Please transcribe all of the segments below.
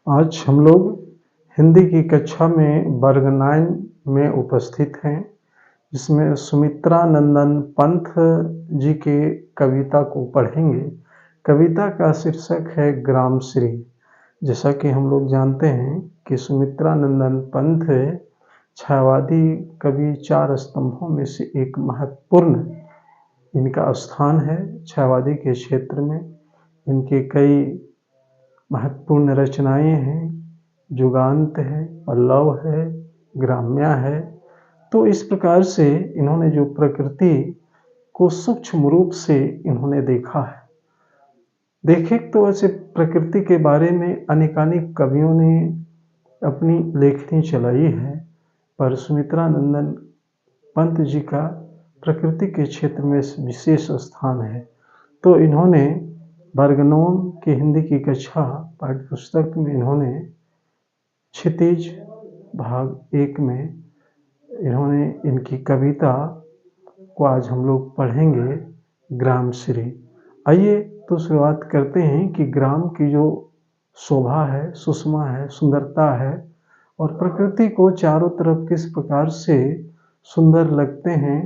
आज हम लोग हिंदी की कक्षा में वर्ग 9 में उपस्थित हैं, जिसमें सुमित्रा नंदन पंत जी के कविता को पढ़ेंगे। कविता का शीर्षक है ग्रामश्री। जैसा कि हम लोग जानते हैं कि सुमित्रा नंदन पंत छायावादी कवि 4 स्तंभों में से एक महत्वपूर्ण इनका स्थान है। छायावादी के क्षेत्र में इनके कई महत्वपूर्ण रचनाएं हैं। युगांत है, पल्लव है, ग्राम्या है। तो इस प्रकार से इन्होंने जो प्रकृति को सूक्ष्म रूप से इन्होंने देखा है। देखें तो ऐसे प्रकृति के बारे में अनेकानेक कवियों ने अपनी लेखनी चलाई है, पर सुमित्रा नंदन पंत जी का प्रकृति के क्षेत्र में विशेष स्थान है। तो इन्होंने वर्ग 9 की हिंदी की कक्षा पाठ्य पुस्तक में इन्होंने क्षितिज भाग 1 में इन्होंने इनकी कविता को आज हम लोग पढ़ेंगे, ग्रामश्री। आइए तो शुरुआत करते हैं कि ग्राम की जो शोभा है, सुषमा है, सुंदरता है और प्रकृति को चारों तरफ किस प्रकार से सुंदर लगते हैं।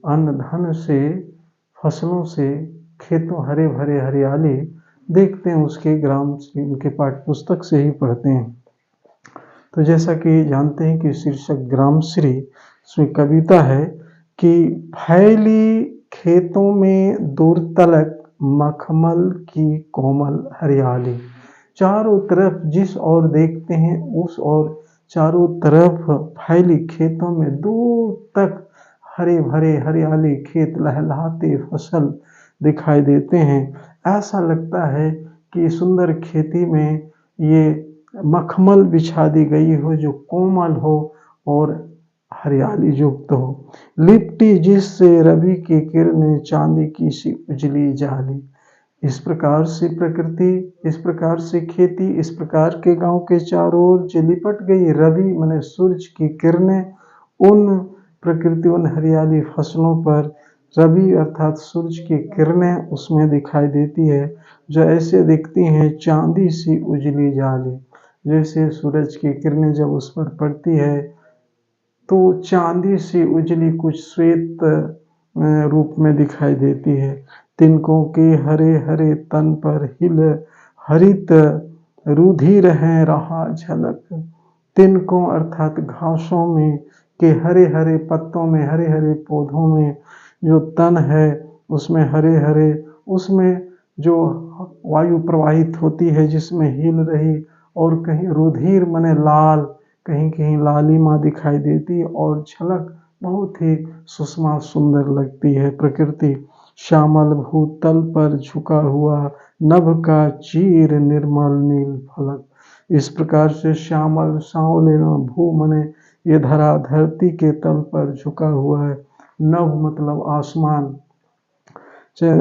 अन्न धन से, फसलों से, खेतों हरे भरे हरियाली देखते हैं, उसके ग्राम से उनके पाठ्य पुस्तक से ही पढ़ते हैं। तो जैसा कि जानते हैं कि शीर्षक ग्रामश्री, इसमें कविता है कि फैली खेतों में दूर तलक मखमल की कोमल हरियाली। चारों तरफ जिस ओर देखते हैं उस ओर चारों तरफ फैली खेतों में दूर तक हरे भरे हरियाली, खेत लहलहाते फसल दिखाई देते हैं। ऐसा लगता है कि सुंदर खेती में ये मखमल बिछा दी गई हो जो कोमल हो और हरियाली युक्त हो, लिपटी जिससे रवि की किरणें चांदी की सी उजली जाली। इस प्रकार से प्रकृति, इस प्रकार से खेती, इस प्रकार के गांव के चारों ओर जो लिपट गई रवि माने सूरज की किरणें उन प्रकृति, उन हरियाली फसलों पर रवि अर्थात सूरज की किरणें उसमें दिखाई देती है, जो ऐसे दिखती हैं चांदी सी उजली जाली। जैसे सूरज की किरणें जब उस पर पड़ती है तो चांदी सी उजली कुछ श्वेत रूप में दिखाई देती है। तिनकों के हरे हरे तन पर हिल हरित रुधिर है रहा झलक। तिनकों अर्थात घासों में के हरे हरे पत्तों में, हरे हरे पौधों में जो तन है उसमें हरे हरे, उसमें जो वायु प्रवाहित होती है जिसमें हिल रही, और कहीं रुधिर मने लाल, कहीं कहीं लालिमा दिखाई देती और झलक बहुत ही सुषमा सुंदर लगती है प्रकृति। श्यामल भूतल पर झुका हुआ नभ का चीर निर्मल नील फलक। इस प्रकार से श्यामल सांवले भू मने ये धरा धरती के तल पर झुका हुआ है। नभ मतलब आसमान,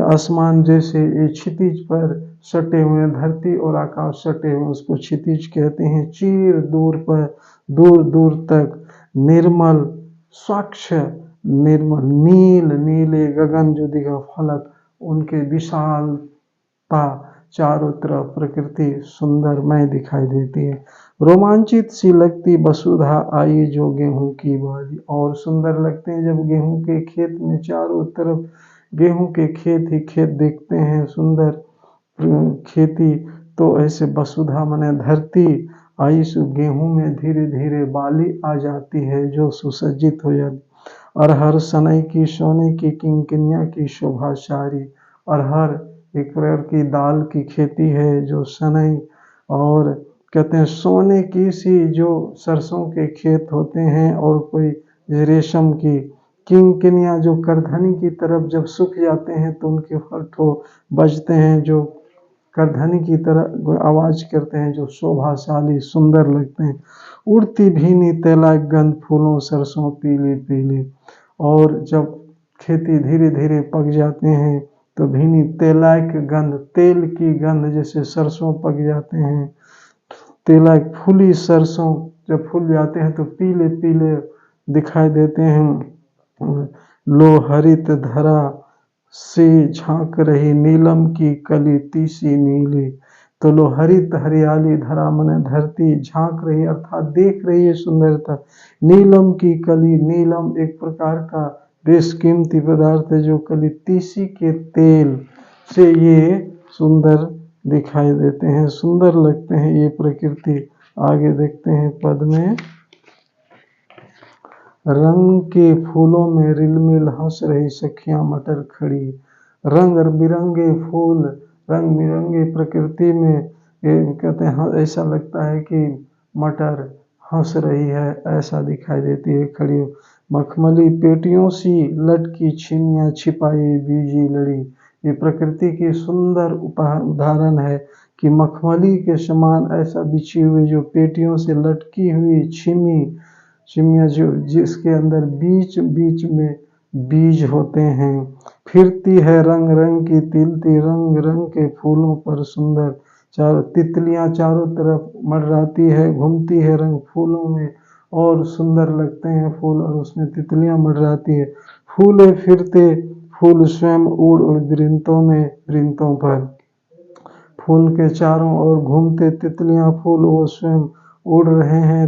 आसमान जैसे ये क्षितिज पर सटे हुए, धरती और आकाश सटे हुए उसको क्षितिज कहते हैं। चीर दूर पर दूर दूर तक निर्मल स्वच्छ निर्मल नील, नीले गगन जो दिखा फलक, उनके विशालता चारों तरफ प्रकृति सुंदरमय दिखाई देती है। रोमांचित सी लगती वसुधा आई जो गेहूं की बाली। और सुंदर लगते हैं जब गेहूं के खेत में चारों तरफ गेहूं के खेत ही खेत देखते हैं, सुंदर खेती। तो ऐसे वसुधा माने धरती आई सु गेहूं में धीरे धीरे बाली आ जाती है जो सुसज्जित हो जाती। अरहर सनई की सोने की किंकिनिया की शोभाशारी। अरहर एक प्रकार की दाल की खेती है जो सनई और कहते हैं सोने की सी जो सरसों के खेत होते हैं, और कोई रेशम की किंकिनिया जो करधनी की तरफ जब सूख जाते हैं तो उनके फलठो बजते हैं जो करधनी की तरह आवाज करते हैं, जो शोभाशाली सुंदर लगते हैं। उड़ती भीनी तेला गंध फूलों सरसों पीली पीली। और जब खेती धीरे धीरे पक जाते हैं तो भीनी तेलाक गंध, तेल की गंध, जैसे सरसों पक जाते हैं, तेलाक फूली सरसों जब फूल जाते हैं तो पीले पीले दिखाई देते हैं। लो हरित धरा से झांक रही नीलम की कली तीसी नीली। तो लो हरित हरियाली धरा मन धरती झांक रही अर्थात देख रही है सुंदरता। नीलम की कली, नीलम एक प्रकार का बेशकीमती पदार्थ है जो कली तीसी के तेल से ये सुंदर दिखाई देते हैं, सुंदर लगते हैं ये प्रकृति। आगे देखते हैं पद में, रंग के फूलों में रिलमिल हंस रही सखियां मटर खड़ी। रंग बिरंगे फूल, रंग बिरंगे प्रकृति में ये कहते हैं ऐसा लगता है कि मटर हंस रही है, ऐसा दिखाई देती है खड़ी। मखमली पेटियों सी लटकी छिनियाँ छिपाई बीजी लड़ी। ये प्रकृति की सुंदर उदाहरण है कि मखमली के समान ऐसा बिछी हुई जो पेटियों से लटकी हुई छिमिया जो जिसके अंदर बीच बीच में बीज होते हैं। फिरती है रंग रंग की तिलती, रंग रंग के फूलों पर सुंदर। तितलियां चारों तरफ मंडराती है, घूमती है रंग फूलों में और सुंदर लगते हैं फूल और उसमें तितलियां मंडराती है। फूले फिरते फूल स्वयं उड़ उड़ वृंतों पर। फूल के चारों ओर घूमते तितलियां फूल वो स्वयं उड़ रहे हैं।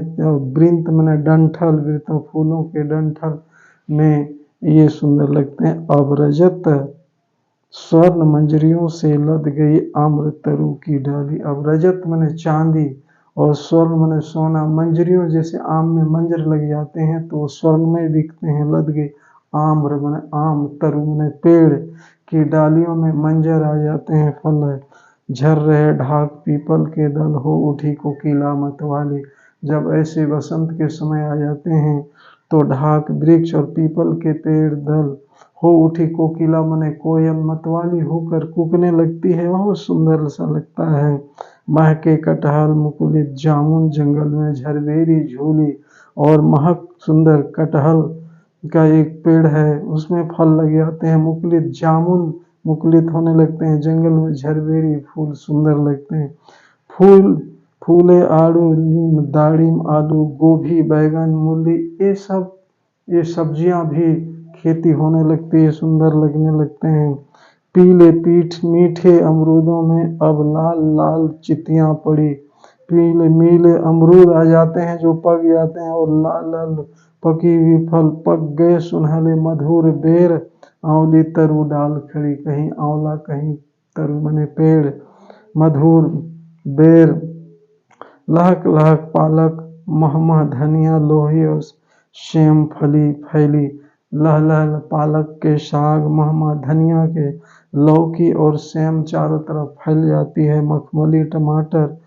वृंत मैंने डंठल, वृंतों फूलों के डंठल में ये सुंदर लगते हैं। अब रजत स्वर्ण मंजरियों से लद गई आम्र तरु की डाली। अब रजत मैंने चांदी और स्वर्ण मैंने सोना, मंजरियों जैसे आम में मंजर लग जाते हैं तो स्वर्ण में दिखते हैं। लद गई आम्र मैंने आम, तरु मैंने पेड़ की डालियों में मंजर आ जाते हैं, फल है। झर रहे ढाक पीपल के दल, हो उठी कोकिला मतवाली। जब ऐसे बसंत के समय आ जाते हैं तो ढाक वृक्ष और पीपल के पेड़ दल हो उठी कोकिला मने कोयल मतवाली होकर कूकने लगती है, बहुत सुंदर सा लगता है। महके कटहल मुकुलित जामुन, जंगल में झरबेरी झूली। और महक सुंदर कटहल का एक पेड़ है, उसमें फल लग जाते हैं। मुकुलित जामुन मुकुलित होने लगते हैं, जंगल में झरबेरी फूल सुंदर लगते हैं। फूले आड़ू नीम दाड़िम आलू गोभी बैगन मूली, ये सब्जियां भी खेती होने लगती है, सुंदर लगने लगते हैं। पीले पीठ मीठे अमरूदों में अब लाल लाल चितियां पड़ी। पीले मीले अमरूद आ जाते हैं जो पक जाते हैं और लाल लाल पकी हुई फल पक गए सुनहले मधुर बेर। आंवली तरु डाल खड़ी, कहीं आंवला कहीं तरु मने पेड़। मधुर बेर लहक लहक पालक, महमह धनिया लोही और सेम फैली। लह लह पालक के साग, महमह धनिया के लौकी और सेम चारों तरफ फैल जाती है। मखमली टमाटर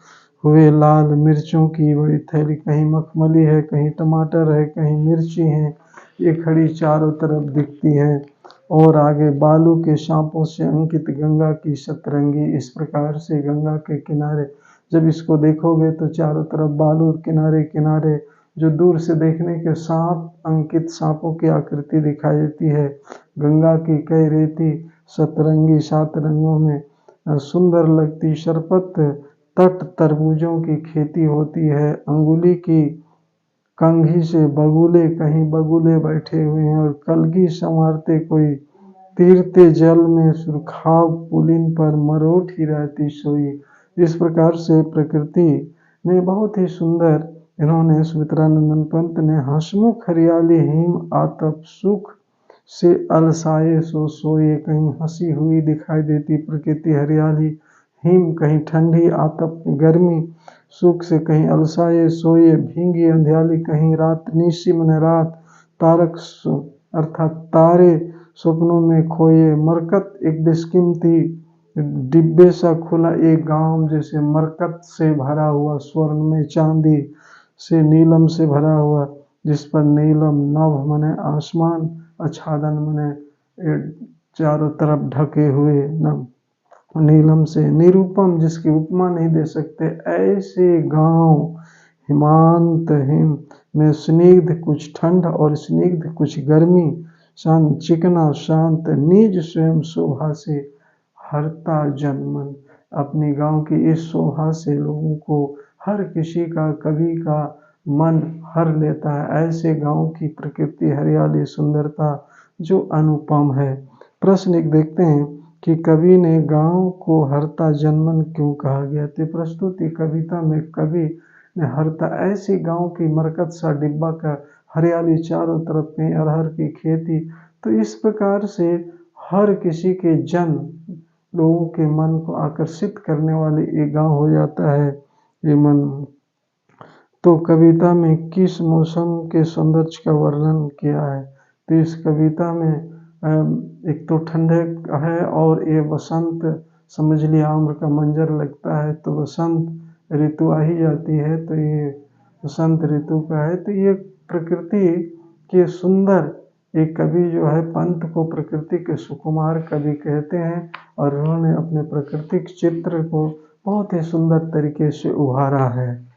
हुए लाल, मिर्चों की बड़ी थैली, कहीं मखमली है कहीं टमाटर है कहीं मिर्ची है, ये खड़ी चारों तरफ दिखती है। और आगे बालू के सांपों से अंकित गंगा की सतरंगी। इस प्रकार से गंगा के किनारे जब इसको देखोगे तो चारों तरफ बालू किनारे किनारे जो दूर से देखने के सांप अंकित सांपों की आकृति दिखाई देती है। गंगा की कई रेती सतरंगी 7 रंगों में सुंदर लगती। शरपत तट तरबूजों की खेती होती है। अंगुली की कंघी से बगुले, कहीं बगुले बैठे हुए हैं और कलगी संवारते कोई। तीरते जल में सुरखाव पुलिन पर मरोठी रहती सोई। इस प्रकार से प्रकृति में बहुत ही सुंदर इन्होंने सुमित्रानंदन पंत ने हंसमुख हरियाली हिम आतप सुख से अलसाए सो सोए। कहीं हंसी हुई दिखाई देती प्रकृति हरियाली, हिम कहीं ठंडी आतप गर्मी, सुख से कहीं अलसाए सोए भींगी अंधियाली, कहीं रात निशी मने रात, तारक अर्थात तारे स्वप्नों में खोए। मरकत एक बेशकीमती डिब्बे सा खुला एक गांव जैसे मरकत से भरा हुआ, स्वर्ण में चांदी से नीलम से भरा हुआ, जिस पर नीलम नभ मने आसमान, आच्छादन मने चारों तरफ ढके हुए नभ नीलम से। निरूपम जिसकी उपमा नहीं दे सकते ऐसे गांव हिमांत हिम में स्निग्ध कुछ ठंड और स्निग्ध कुछ गर्मी, शांत चिकना शांत निज स्वयं शोभा से हरता जनमन। अपनी गांव की इस शोभा से लोगों को हर किसी का कवि का मन हर लेता है। ऐसे गांव की प्रकृति हरियाली सुंदरता जो अनुपम है। प्रश्न एक देखते हैं कि कवि ने गाँव को हरता जनमन क्यों कहा गया। तो प्रस्तुति कविता में कवि ने हरता ऐसी गाँव की मरकत सा डिब्बा का हरियाली चारों तरफ में अरहर की खेती। तो इस प्रकार से हर किसी के जन लोगों के मन को आकर्षित करने वाली एक गाँव हो जाता है ये मन। तो कविता में किस मौसम के सौंदर्य का वर्णन किया है। तो इस कविता में एक तो ठंडे है और ये बसंत समझ लिया आम्र का मंजर लगता है। तो बसंत ऋतु आ ही जाती है तो ये बसंत ऋतु का है। तो ये प्रकृति के सुंदर एक कवि जो है पंत को प्रकृति के सुकुमार कवि कहते हैं और उन्होंने अपने प्राकृतिक चित्र को बहुत ही सुंदर तरीके से उभारा है।